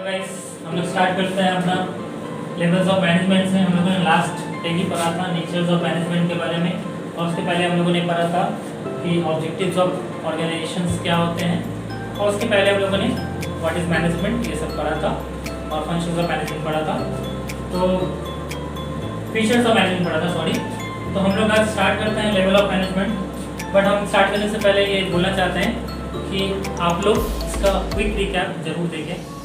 Guys हम लोग start करते हैं अपना लेवल्स ऑफ मैनेजमेंट से। हम लोगों ने लास्ट डे ही पढ़ा था नेचर्स ऑफ मैनेजमेंट के बारे में, और उसके पहले हम लोगों ने पढ़ा था कि ऑब्जेक्टिव्स ऑफ ऑर्गेनाइजेशंस क्या होते हैं, और उसके पहले हम लोगों ने व्हाट इज़ मैनेजमेंट ये सब पढ़ा था, और फंक्शंस ऑफ मैनेजमेंट पढ़ा था, तो फीचर्स ऑफ मैनेजमेंट पढ़ा था सॉरी। तो हम लोग आज स्टार्ट करते हैं लेवल ऑफ मैनेजमेंट। बट हम स्टार्ट करने से पहले ये बोलना चाहते हैं कि आप लोग इसका क्विक रिकैप जरूर देखें।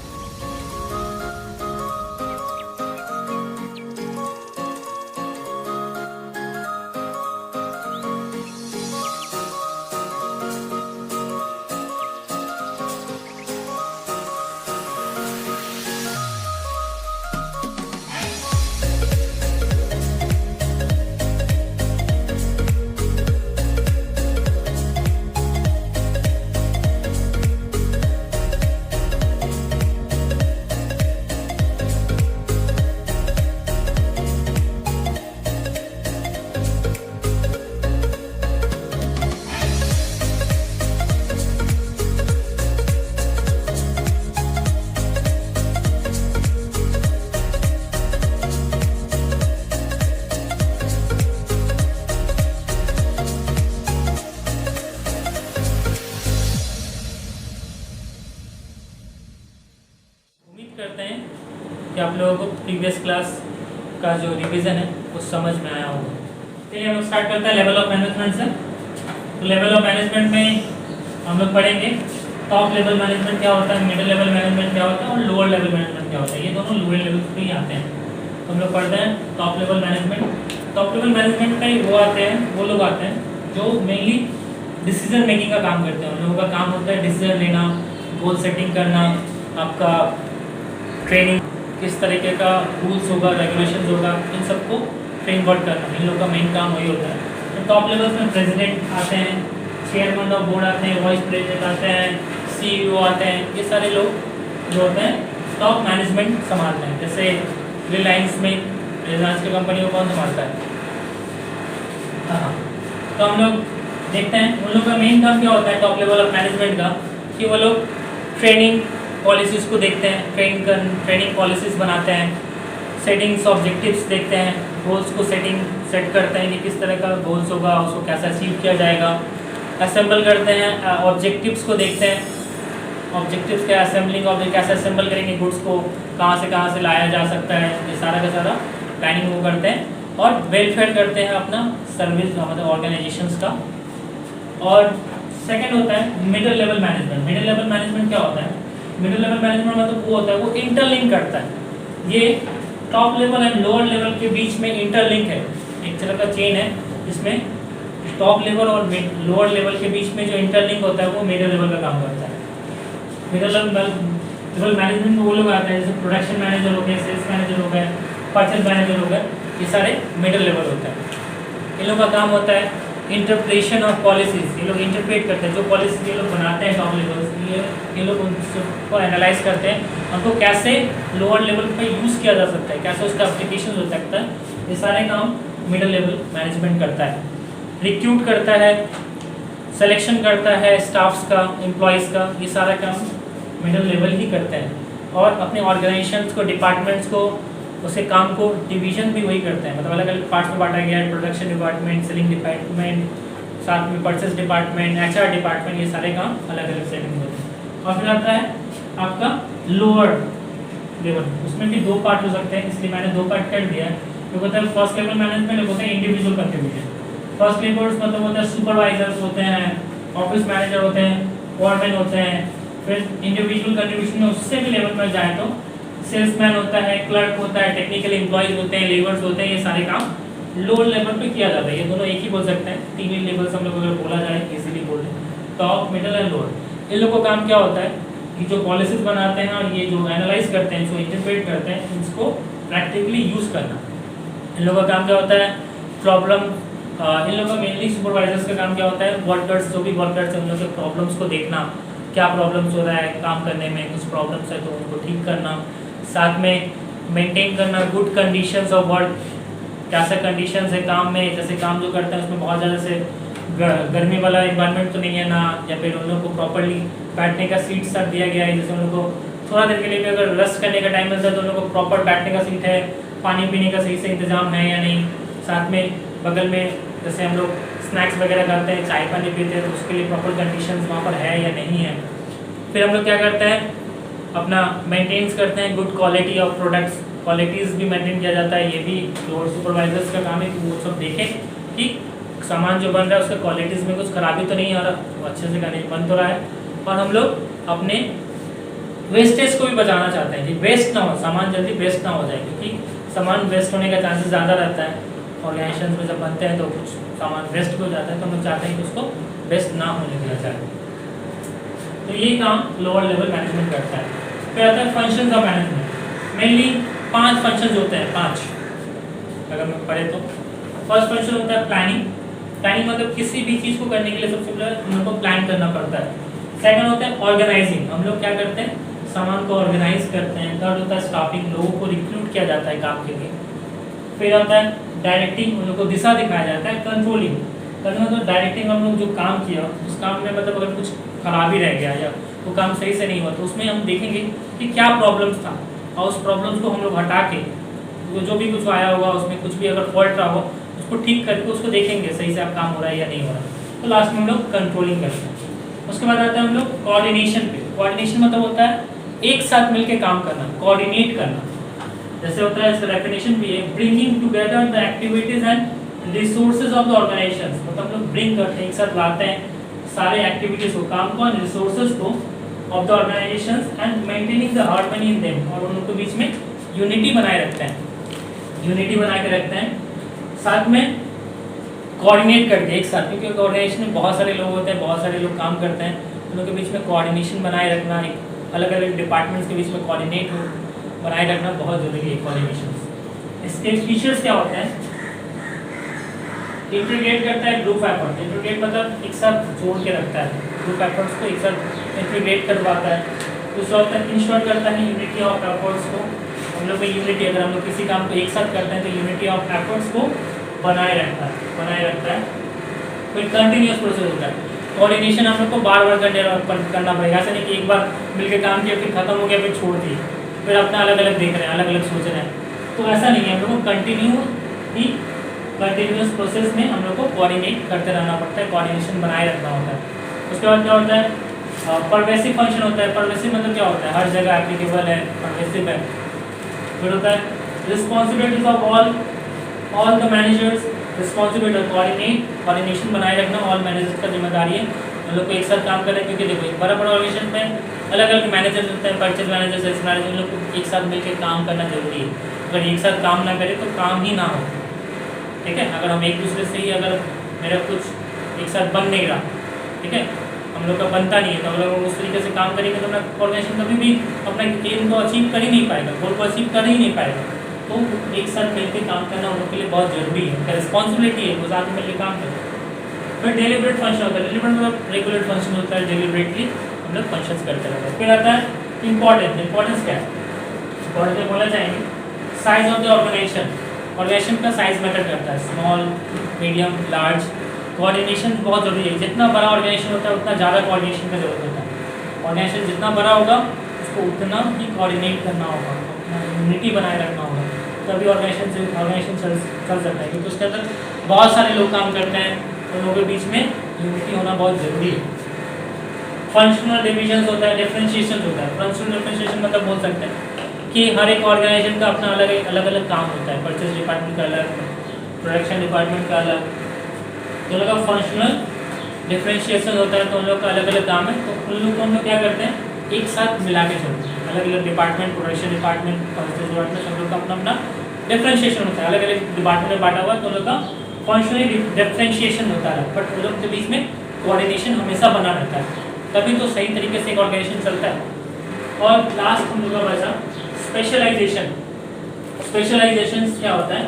करते हैं कि आप लोगों को प्रीवियस क्लास का जो रिवीजन है वो समझ में आया होगा। चलिए हम लोग स्टार्ट करते हैं लेवल ऑफ मैनेजमेंट से। तो लेवल ऑफ मैनेजमेंट में हम लोग पढ़ेंगे टॉप लेवल मैनेजमेंट क्या होता है, मिडिल लेवल मैनेजमेंट क्या होता है, और लोअर लेवल मैनेजमेंट क्या होता है। ये दोनों लोअर लेवल पे ही आते हैं। तो हम लोग पढ़ते हैं top level management. Top level management में वो लोग आते हैं जो मेनली डिसीजन मेकिंग का काम करते हैं। उन लोगों का काम होता है डिसीजन लेना, गोल सेटिंग करना, आपका ट्रेनिंग किस तरीके का रूल्स होगा, रेगुलेशंस होगा, इन सबको ट्रेन वर्क करना, इन लोगों का मेन काम वही होता है। तो टॉप लेवल्स में प्रेसिडेंट आते हैं, चेयरमैन ऑफ बोर्ड आते हैं, वाइस प्रेसिडेंट आते हैं, सीईओ आते हैं। ये सारे लोग जो होते हैं टॉप मैनेजमेंट संभालते हैं। जैसे रिलायंस में रिलायंस की कंपनी को कौन संभालता है? हाँ, तो हम लोग देखते हैं उन लोगों का मेन काम क्या होता है टॉप लेवल ऑफ मैनेजमेंट का, कि वो लोग ट्रेनिंग पॉलिसीज़ को देखते हैं, ट्रेनिंग पॉलिसीज़ बनाते हैं, सेटिंग्स ऑब्जेक्टिव्स देखते हैं, गोल्स को सेट करते हैं कि किस तरह का गोल्स होगा, उसको कैसे अचीव किया जाएगा। असेंबल करते हैं, ऑब्जेक्टिव्स को देखते हैं, ऑब्जेक्टिव्स का असेंबलिंग ऑब्जेक्ट कैसे असेंबल करेंगे, गुड्स को कहाँ से लाया जा सकता है, ये सारा का सारा प्लानिंग वो करते हैं। और वेलफेयर करते हैं अपना सर्विस मतलब ऑर्गेनाइजेशंस का। और सेकेंड होता है middle level management. Middle level management क्या होता है? मिडिल लेवल मैनेजमेंट मतलब वो होता है, वो इंटरलिंक करता है। ये top level and lower level के बीच में इंटरलिंक है, एक तरह का चेन है जिसमें टॉप लेवल और लोअर लेवल के बीच में जो इंटरलिंक होता है वो मिडिल लेवल का काम करता है। मिडिल लेवल मैनेजमेंट में वो लोग आते हैं जैसे प्रोडक्शन मैनेजर हो गए, सेल्स मैनेजर हो गए, परचेज मैनेजर हो गए, ये सारे मिडिल लेवल होते हैं। इन लोगों का काम होता है इंटरप्रिटेशन ऑफ पॉलिसीज। ये लोग इंटरप्रेट करते हैं जो पॉलिसी ये लोग बनाते हैं टॉप लेवल, ये लोग उनको एनालाइज करते हैं, उनको कैसे लोअर लेवल पे यूज़ किया जा सकता है, कैसे उसका एप्लीकेशन हो सकता है। ये सारे काम मिडिल लेवल मैनेजमेंट करता है। रिक्रूट करता है, सिलेक्शन करता है स्टाफ्स का, एम्प्लॉयज़ का, ये सारा काम मिडिल लेवल ही करते हैं। और अपने ऑर्गेनाइजेशंस को, डिपार्टमेंट्स को, उसके काम को डिवीजन भी वही करते हैं, मतलब अलग अलग पार्ट्स में बांटा गया है। प्रोडक्शन डिपार्टमेंट, सेलिंग डिपार्टमेंट, साथ में परचेज डिपार्टमेंट, एचआर डिपार्टमेंट, ये सारे काम अलग अलग सेटिंग होते हैं। और फिर आता है आपका लोअर लेवल, उसमें भी दो पार्ट हो सकते हैं, इसलिए मैंने दो पार्ट कर दिया है। एक होता है फर्स्ट लेवल मैनेजमेंट, एक होता है इंडिविजुअल कंट्रीब्यूशन। फर्स्ट लेवल मतलब होता है सुपरवाइजर्स होते हैं, ऑफिस मैनेजर होते हैं, फोरमैन होते हैं। फिर इंडिविजुअल कंट्रीब्यूशन में उससे भी लेवल में जाए तो सेल्समैन होता है, क्लर्क होता है, टेक्निकल एम्प्लॉयज होते हैं, लेबर्स होते हैं। ये सारे काम लोअर लेवल पे किया जाता है। ये दोनों एक ही बोल सकते हैं, तीन ही लेवल्स हम लोग अगर बोला जाए इजीली बोल दें, टॉप, मिडिल एंड लोअर। इन लोगों का काम क्या होता है कि जो पॉलिसीज बनाते हैं और ये जो एनालाइज करते हैं, जो इंटरप्रेट करते हैं, इसको प्रैक्टिकली यूज़ करना। इन लोगों का काम क्या होता है प्रॉब्लम, इन लोगों का मेनली सुपरवाइजर्स का काम क्या होता है वर्कर्स, जो भी वर्कर्स हैं उन लोगों के प्रॉब्लम्स को देखना, क्या प्रॉब्लम्स हो रहा है काम करने में, कुछ प्रॉब्लम्स है तो उनको ठीक करना, साथ में मेंटेन करना गुड कंडीशंस ऑफ वर्क। कैसा कंडीशंस है काम में, जैसे काम जो करते हैं उसमें बहुत ज़्यादा से गर्मी वाला इन्वायरमेंट तो नहीं है ना, या फिर उन लोगों को प्रॉपर्ली बैठने का सीट सब दिया गया है, जैसे उन लोगों को थोड़ा देर के लिए भी अगर रेस्ट करने का टाइम मिलता है तो उन लोगों को प्रॉपर बैठने का सीट है, पानी पीने का सही से इंतजाम है या नहीं, साथ में बगल में जैसे हम लोग स्नैक्स वगैरह करते हैं, चाय पानी पीते हैं, तो उसके लिए प्रॉपर कंडीशंस वहाँ पर है या नहीं है। फिर हम लोग क्या करते हैं, अपना मेंटेन्स करते हैं good quality of products, qualities भी मेंटेन किया जाता है। ये भी फ्लोर सुपरवाइजर्स का काम है कि वो सब देखें कि सामान जो बन रहा है उसका क्वालिटीज़ में कुछ खराबी तो नहीं आ रहा, वो अच्छे से करने बन तो रहा है। और हम लोग अपने वेस्टेज को भी बचाना चाहते हैं कि वेस्ट ना हो, सामान जल्दी वेस्ट ना हो जाए, क्योंकि सामान वेस्ट होने का चांसेस ज़्यादा रहता है। ऑर्गेनाइजेशन में जब बनते हैं तो कुछ सामान वेस्ट हो जाता है, तो हम लोग चाहते हैं कि उसको वेस्ट ना होने दिया जाए। तो ये काम लोअर लेवल मैनेजमेंट करता है। फिर आता है functions of management. Mainly 5 functions होते हैं, 5 अगर मैं पढ़े तो। फर्स्ट फंक्शन होता है प्लानिंग। प्लानिंग मतलब किसी भी चीज़ को करने के लिए सबसे पहले हम लोग को प्लान करना पड़ता है। सेकंड होता है ऑर्गेनाइजिंग, हम लोग क्या करते हैं, सामान को ऑर्गेनाइज करते हैं। थर्ड होता है स्टाफिंग, लोगों को रिक्रूट किया जाता है काम के लिए। फिर आता है डायरेक्टिंग, उन लोगों को दिशा दिखाया जाता है। कंट्रोलिंग, मतलब डायरेक्टिंग, हम लोग जो काम किया उस काम में मतलब अगर कुछ खराबी रह गया या वो काम सही से नहीं हुआ तो उसमें हम देखेंगे कि क्या प्रॉब्लम्स था, और उस प्रॉब्लम्स को हम लोग हटा के जो भी कुछ आया होगा उसमें कुछ भी अगर फॉल्ट रहा हो उसको ठीक करके उसको देखेंगे सही से आप काम हो रहा है या नहीं हो रहा। तो लास्ट में हम लोग कंट्रोलिंग करते हैं। उसके बाद आता है हम लोग कोऑर्डिनेशन पे। कोऑर्डिनेशन मतलब होता है एक साथ मिलकर काम करना, कोऑर्डिनेट करना। जैसे होता है, इसका डेफिनेशन भी है, bringing together the activities and resources of the organisation. मतलब हम लोग ब्रिंग करते हैं, एक साथ लाते हैं सारे एक्टिविटीज को, काम को, रिसोर्सेज को of the organisation and maintaining the harmony in them, और उनके बीच में यूनिटी बनाए रखते हैं, यूनिटी बना के रखते हैं। साथ में कोऑर्डिनेट करके एक साथ, क्योंकि ऑर्गेनाइजेशन में बहुत सारे लोग होते हैं, बहुत सारे लोग काम करते हैं, उनके बीच में कोऑर्डिनेशन बनाए रखना, एक अलग अलग डिपार्टमेंट्स के बीच में कोऑर्डिनेट बनाए रखना बहुत ज़रूरी है। कोऑर्डिनेशन इसके फीचर्स क्या होते हैं, इंटीग्रेट करता है ग्रुप एफर्ट। इंटीग्रेट मतलब एक साथ जोड़ के रखता है, ग्रुप एफर्ट्स को एक साथ इंटीग्रेट करवाता है। दूसरा होता है इंश्योर करता है यूनिटी ऑफ एफर्ट्स को, हम लोग में यूनिटी, अगर हम लोग किसी काम को एक साथ करते हैं तो यूनिटी ऑफ एफर्ट्स को बनाए रखता है। कोई कंटिन्यूस प्रोसेस होता है। कोऑर्डिनेशन हम लोग को बार बार करना पड़ेगा, ऐसा नहीं कि एक बार मिलकर काम किया फिर खत्म हो गया फिर छोड़ दिए, फिर अपना अलग अलग देख रहे हैं, अलग अलग सोच रहे हैं, तो ऐसा नहीं है। हम लोग को कंटिन्यूस प्रोसेस में हम लोग को कोऑर्डिनेट करते रहना पड़ता है, कोऑर्डिनेशन बनाए रखना होता है। उसके बाद क्या होता है, परवेसिव फंक्शन होता है। परवेसिव मतलब क्या होता है, हर जगह एप्लीकेबल है, परवेसिव है। फिर होता है responsibilities of all the managers, responsibility coordination बनाए रखना ऑल मैनेजर्स का जिम्मेदारी है। हम लोग को एक साथ काम कर रहे हैं, क्योंकि देखो एक बड़ा ऑर्गेनाइजेशन में अलग अलग मैनेजर होते हैं, परचेज मैनेजर, सेल्स मैनेजर, इन लोग को एक साथ मिलकर काम करना जरूरी है। अगर एक साथ काम ना करें तो काम ही ना हो, ठीक है। अगर हम एक दूसरे से ही अगर मेरा कुछ एक साथ बन नहीं रहा, ठीक है, हम लोग का बनता नहीं है, तो अगर हम उस तरीके से काम करेंगे तो अपना ऑर्गेनाइजेशन कभी भी अपना एम को अचीव कर ही नहीं पाएगा, गोल को अचीव कर ही नहीं पाएगा। तो एक साथ मिलकर काम करना उन लोग के लिए बहुत जरूरी है, उनका रिस्पॉन्सिबिलिटी है, वो साथ में मिलकर काम करें। फिर डेलिब्रेट फंक्शन होता है। डेलिब्रेट मतलब रेगुलर फंक्शन होता है, डेलिब्रेटली हम लोग फंक्शंस करते रहते हैं। फिर आता है इंपॉर्टेंस। इंपॉर्टेंस क्या है, इंपॉर्टेंस बोला जाएंगे size of the organisation. Organisation का साइज मैटर करता है, स्मॉल, मीडियम, लार्ज। कोऑर्डिनेशन बहुत जरूरी है, जितना बड़ा ऑर्गेनाइजेशन होता है उतना ज़्यादा कोऑर्डिनेशन का जरूरत होता है। ऑर्गेनाइजेशन जितना बड़ा होगा उसको उतना ही कोऑर्डिनेट करना होगा, अपना यूनिटी बनाए रखना होगा, तभी ऑर्गेनाइजेशन चल सकता है, क्योंकि उसके अंदर बहुत सारे लोग काम करते हैं, उन लोगों के बीच में यूनिटी होना बहुत ज़रूरी है। फंक्शनल डिविजन होता है, डिफरेंशिएशन होता है। फंक्शनल डिफरेंशिएशन मतलब बोल सकते हैं कि हर एक ऑर्गेनाइजेशन का अपना अलग अलग काम होता है। परचेज डिपार्टमेंट का अलग, प्रोडक्शन डिपार्टमेंट का अलग, तो उन लोग का फंक्शनल डिफरेंशिएशन होता है, तो उन लोग का अलग अलग काम है। तो उन लोग को हम लोग क्या करते हैं, एक साथ मिला के चलते हैं। अलग अलग department, production department, purchase department, सब लोग का अपना अपना डिफरेंशिएशन होता है, अलग अलग डिपार्टमेंट में बांटा हुआ है, तो उन लोग का फंक्शनल डिफरेंशिएशन होता है। बट उन लोग के बीच में कोऑर्डिनेशन हमेशा बना रहता है, तभी तो सही तरीके से एक ऑर्गेनाइजेशन चलता है। और लास्ट हम लोग का बचा स्पेशलाइजेशन। स्पेशलाइजेशन क्या होता है,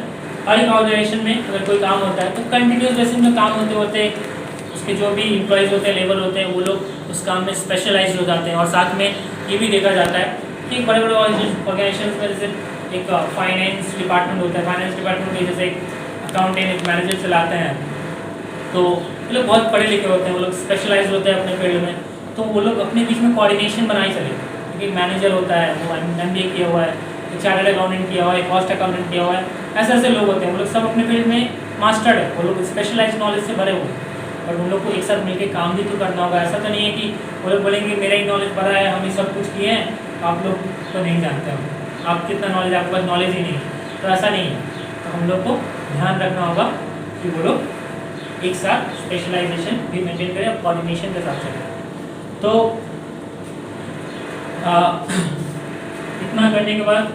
हर एक ऑर्गेनाइजेशन में अगर कोई काम होता है तो कंटिन्यूस बेसिस में काम होते होते उसके जो भी इम्प्लॉयज़ होते हैं, लेबर होते हैं, वो लोग उस काम में स्पेशलाइज हो जाते हैं। और साथ में ये भी देखा जाता है कि बड़े बड़े ऑर्गेनाइजेशन में जैसे एक फाइनेंस डिपार्टमेंट होता है, फाइनेंस डिपार्टमेंट में जैसे अकाउंटेंट, एक मैनेजर चलाते हैं, तो वो लोग बहुत पढ़े लिखे होते हैं, वो लोग स्पेशलाइज होते हैं अपने फील्ड में, तो वो लोग अपने बीच में कोऑर्डिनेशन बनाए चले। क्योंकि मैनेजर होता है वो MBA किया हुआ है, एक चार्टर्ड अकाउंटेंट किया हुआ है, कॉस्ट अकाउंटेंट किया हुआ है, ऐसे ऐसे लोग होते हैं, वो लोग सब अपने फील्ड में मास्टर्ड है, वो लोग स्पेशलाइज नॉलेज से भरे हुए हैं, बट उन लोग को एक साथ मिलकर काम भी तो करना होगा। ऐसा तो नहीं है कि वो लोग बोलेंगे मेरा ही नॉलेज भरा है, हम ही सब कुछ किए हैं, आप लोग तो नहीं जानते हो, आप कितना नॉलेज, आपके पास नॉलेज ही नहीं है, तो ऐसा नहीं है। तो हम लोग को ध्यान रखना होगा कि वो लोग एक साथ स्पेशलाइजेशन भी मेंटेन करें और कोऑर्डिनेशन के साथ चलें। तो इतना करने के बाद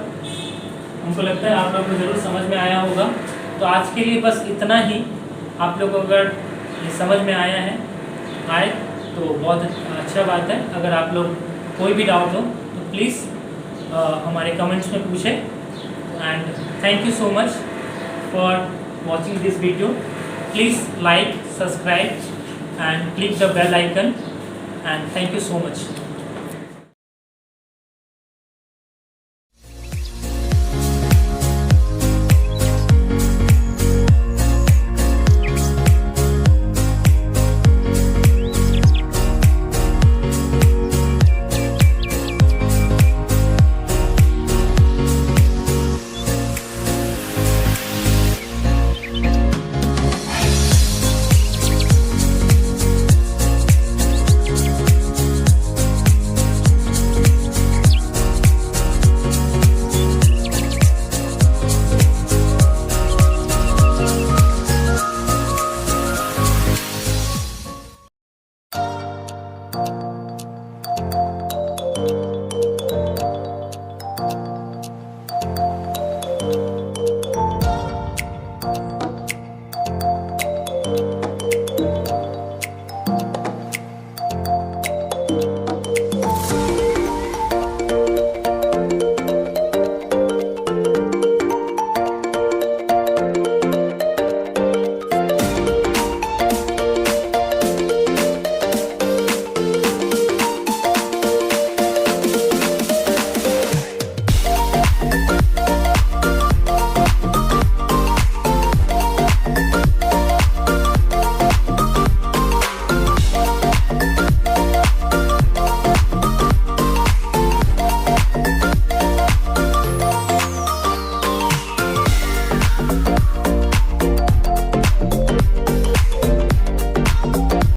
हमको लगता है आप लोगों को ज़रूर समझ में आया होगा। तो आज के लिए बस इतना ही। आप लोग को अगर ये समझ में आए तो बहुत अच्छा बात है। अगर आप लोग कोई भी डाउट हो तो प्लीज़ हमारे कमेंट्स में पूछें। And thank you so much for watching this video. Please like, subscribe and click the bell icon, and thank you so much.